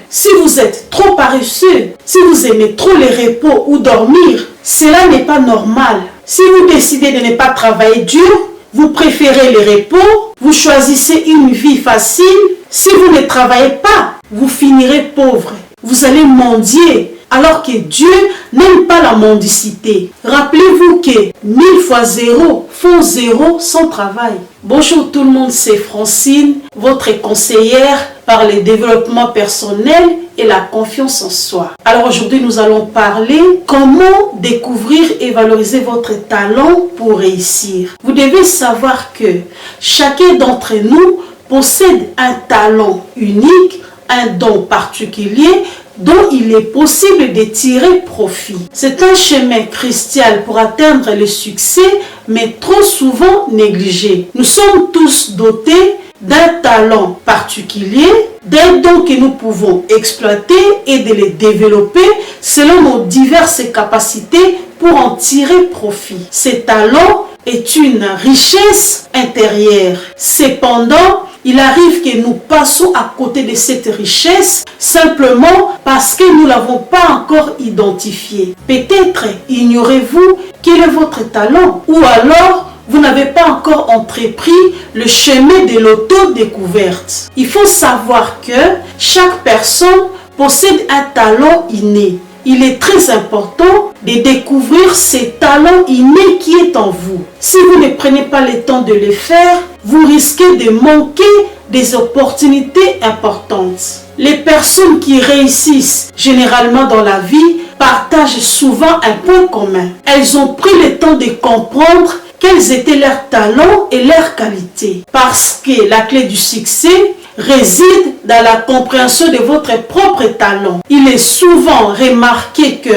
Si vous êtes trop paresseux, si vous aimez trop les repos ou dormir, cela n'est pas normal. Si vous décidez de ne pas travailler dur, vous préférez les repos, vous choisissez une vie facile. Si vous ne travaillez pas, vous finirez pauvre. Vous allez mendier, alors que Dieu n'aime pas la mendicité. Rappelez-vous que 1000 fois 0 font 0 sans travail. Bonjour tout le monde, c'est Francine, votre conseillère par le développement personnel et la confiance en soi. Alors aujourd'hui, nous allons parler comment découvrir et valoriser votre talent pour réussir. Vous devez savoir que chacun d'entre nous possède un talent unique, un don particulier dont il est possible de tirer profit. C'est un chemin crucial pour atteindre le succès, mais trop souvent négligé. Nous sommes tous dotés d'un talent particulier, d'un don que nous pouvons exploiter et de les développer selon nos diverses capacités pour en tirer profit. Ces talents est une richesse intérieure. Cependant, il arrive que nous passons à côté de cette richesse simplement parce que nous ne l'avons pas encore identifiée. Peut-être ignorez-vous quel est votre talent ou alors vous n'avez pas encore entrepris le chemin de l'auto-découverte. Il faut savoir que chaque personne possède un talent inné. Il est très important de découvrir ces talents innés qui est en vous. Si vous ne prenez pas le temps de le faire, vous risquez de manquer des opportunités importantes. Les personnes qui réussissent généralement dans la vie partagent souvent un point commun. Elles ont pris le temps de comprendre quels étaient leurs talents et leurs qualités. Parce que la clé du succès réside dans la compréhension de votre propre talent. Il est souvent remarqué que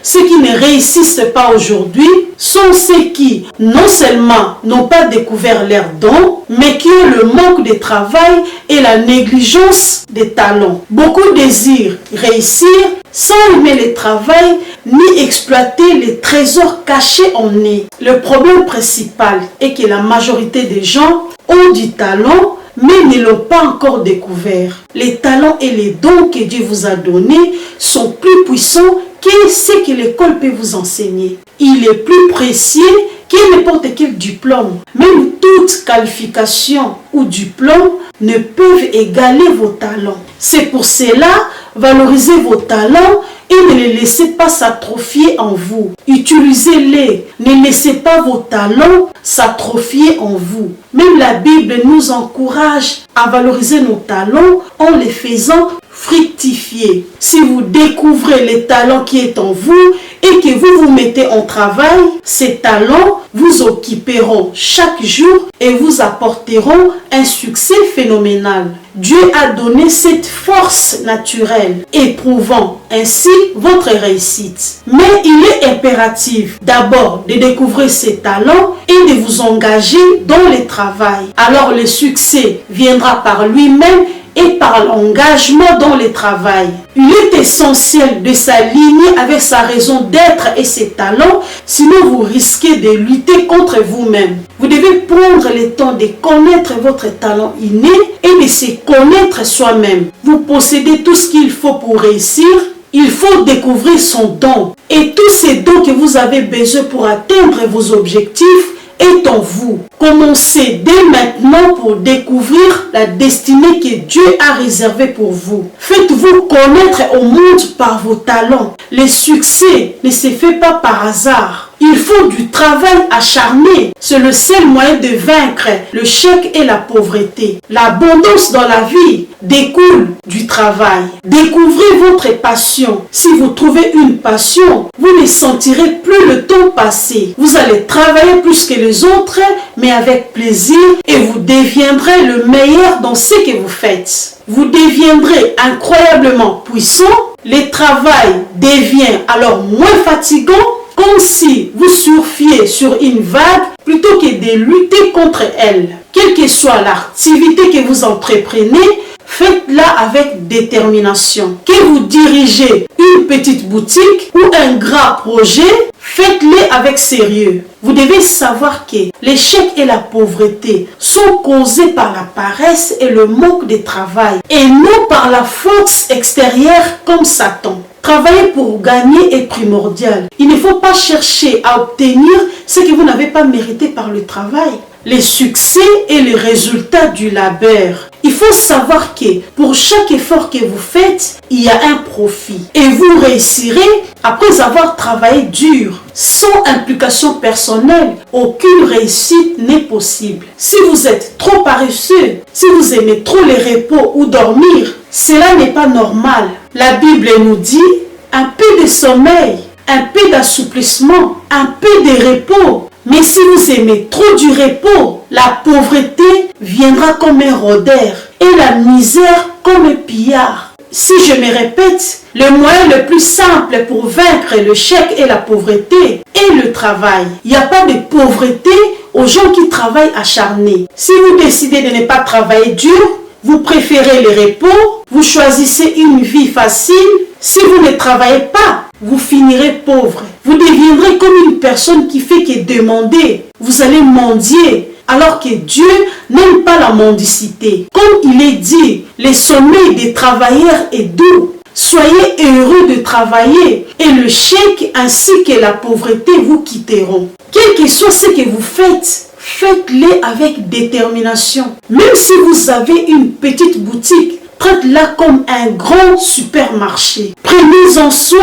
ceux qui ne réussissent pas aujourd'hui sont ceux qui non seulement n'ont pas découvert leurs dons, mais qui ont le manque de travail et la négligence des talents. Beaucoup désirent réussir sans aimer le travail ni exploiter les trésors cachés en eux. Le problème principal est que la majorité des gens ont du talent mais ne l'ont pas encore découvert. Les talents et les dons que Dieu vous a donnés sont plus puissants que ce que l'école peut vous enseigner. Il est plus précieux que n'importe quel diplôme. Même toute qualification ou diplôme ne peuvent égaler vos talents. C'est pour cela, valorisez vos talents et ne les laissez pas s'atrophier en vous. Utilisez-les. Ne laissez pas vos talents s'atrophier en vous. Même la Bible nous encourage à valoriser nos talents en les faisant fructifier. Si vous découvrez les talents qui est en vous et que vous vous mettez en travail, ces talents vous occuperont chaque jour et vous apporteront un succès phénoménal. Dieu a donné cette force naturelle, éprouvant ainsi votre réussite. Mais il est impératif d'abord de découvrir ces talents et de vous engager dans le travail. Alors le succès viendra par lui-même et par l'engagement dans le travail. Il est essentiel de s'aligner avec sa raison d'être et ses talents, sinon vous risquez de lutter contre vous-même. Vous devez prendre le temps de connaître votre talent inné et de se connaître soi-même. Vous possédez tout ce qu'il faut pour réussir. Il faut découvrir son don. Et tous ces dons que vous avez besoin pour atteindre vos objectifs est en vous. Commencez dès maintenant pour découvrir la destinée que Dieu a réservée pour vous. Faites-vous connaître au monde par vos talents. Le succès ne se fait pas par hasard. Il faut du travail acharné. C'est le seul moyen de vaincre l'échec et la pauvreté. L'abondance dans la vie découle du travail. Découvrez votre passion. Si vous trouvez une passion, vous ne sentirez plus le temps passer. Vous allez travailler plus que les autres, mais avec plaisir, et vous deviendrez le meilleur dans ce que vous faites. Vous deviendrez incroyablement puissant. Le travail devient alors moins fatigant, comme si vous surfiez sur une vague plutôt que de lutter contre elle. Quelle que soit l'activité que vous entreprenez, faites-la avec détermination. Que vous dirigez une petite boutique ou un grand projet, faites-les avec sérieux. Vous devez savoir que l'échec et la pauvreté sont causés par la paresse et le manque de travail et non par la force extérieure comme Satan. Travailler pour gagner est primordial. Il ne faut pas chercher à obtenir ce que vous n'avez pas mérité par le travail. Les succès et les résultats du labeur. Il faut savoir que pour chaque effort que vous faites, il y a un profit. Et vous réussirez après avoir travaillé dur. Sans implication personnelle, aucune réussite n'est possible. Si vous êtes trop paresseux, si vous aimez trop les repos ou dormir, cela n'est pas normal. La Bible nous dit un peu de sommeil, un peu d'assouplissement, un peu de repos. Mais si vous aimez trop du repos, la pauvreté viendra comme un rôdeur et la misère comme un pillard. Si je me répète, le moyen le plus simple pour vaincre l'échec et la pauvreté est le travail. Il n'y a pas de pauvreté aux gens qui travaillent acharnés. Si vous décidez de ne pas travailler dur, vous préférez le repos, vous choisissez une vie facile. Si vous ne travaillez pas, vous finirez pauvre. Vous deviendrez comme une personne qui fait que demander. Vous allez mendier, alors que Dieu n'aime pas la mendicité. Comme il est dit, le sommeil des travailleurs est doux. Soyez heureux de travailler et le chèque ainsi que la pauvreté vous quitteront. Quel que soit ce que vous faites, faites-les avec détermination. Même si vous avez une petite boutique, traite-la comme un grand supermarché. Prenez-en soin,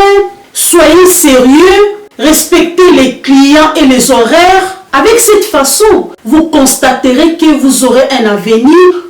soyez sérieux, respectez les clients et les horaires. Avec cette façon, vous constaterez que vous aurez un avenir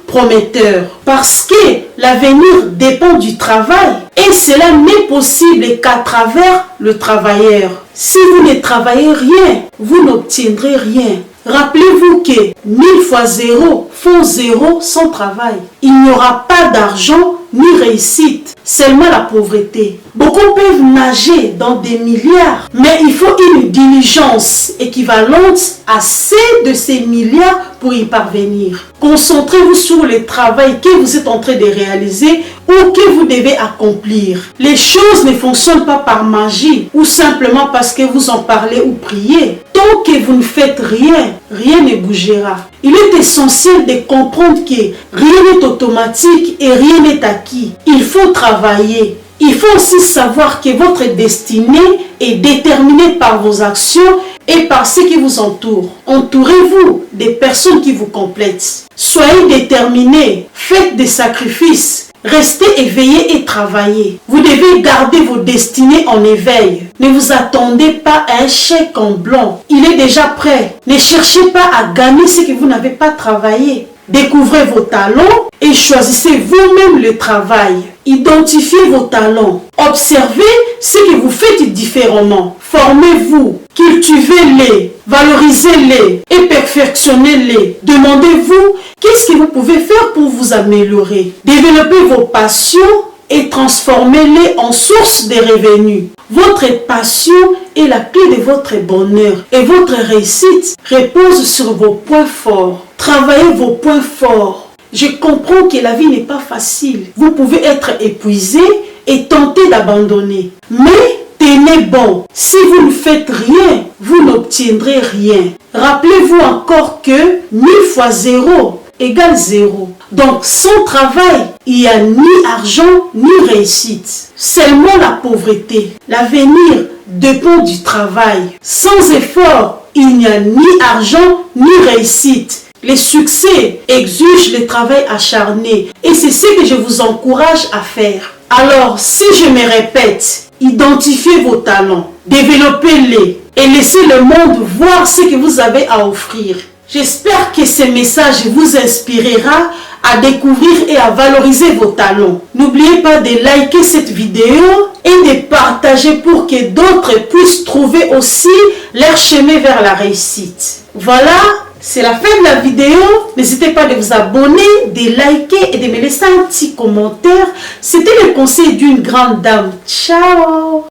prometteur. Parce que l'avenir dépend du travail et cela n'est possible qu'à travers le travailleur. Si vous ne travaillez rien, vous n'obtiendrez rien. Rappelez-vous que 1000 fois 0 font 0 sans travail. Il n'y aura pas d'argent ni réussite, seulement la pauvreté. Beaucoup peuvent nager dans des milliards, mais il faut une diligence équivalente à celle de ces milliards pour y parvenir. Concentrez-vous sur le travail que vous êtes en train de réaliser ou que vous devez accomplir. Les choses ne fonctionnent pas par magie ou simplement parce que vous en parlez ou priez. Tant que vous ne faites rien, rien ne bougera. Il est essentiel de comprendre que rien n'est automatique et rien n'est acquis. Il faut travailler. Il faut aussi savoir que votre destinée est déterminée par vos actions et par ce qui vous entoure. Entourez-vous des personnes qui vous complètent. Soyez déterminés, faites des sacrifices, restez éveillés et travaillez. Vous devez garder vos destinées en éveil. Ne vous attendez pas à un chèque en blanc. Il est déjà prêt. Ne cherchez pas à gagner ce que vous n'avez pas travaillé. Découvrez vos talents et choisissez vous-même le travail. Identifiez vos talents. Observez ce que vous faites différemment. Formez-vous, cultivez-les, valorisez-les et perfectionnez-les. Demandez-vous qu'est-ce que vous pouvez faire pour vous améliorer. Développez vos passions et transformez-les en source de revenus. Votre passion est la clé de votre bonheur et votre réussite repose sur vos points forts. Travaillez vos points forts. Je comprends que la vie n'est pas facile. Vous pouvez être épuisé et tenté d'abandonner. Mais tenez bon. Si vous ne faites rien, vous n'obtiendrez rien. Rappelez-vous encore que 1000 fois 0 égale 0. Donc sans travail, il n'y a ni argent ni réussite. Seulement la pauvreté. L'avenir dépend du travail. Sans effort, il n'y a ni argent ni réussite. Les succès exigent le travail acharné et c'est ce que je vous encourage à faire. Alors, si je me répète, identifiez vos talents, développez-les et laissez le monde voir ce que vous avez à offrir. J'espère que ce message vous inspirera à découvrir et à valoriser vos talents. N'oubliez pas de liker cette vidéo et de partager pour que d'autres puissent trouver aussi leur chemin vers la réussite. Voilà, c'est la fin de la vidéo. N'hésitez pas de vous abonner, de liker et de me laisser un petit commentaire. C'était le conseil d'une grande dame. Ciao!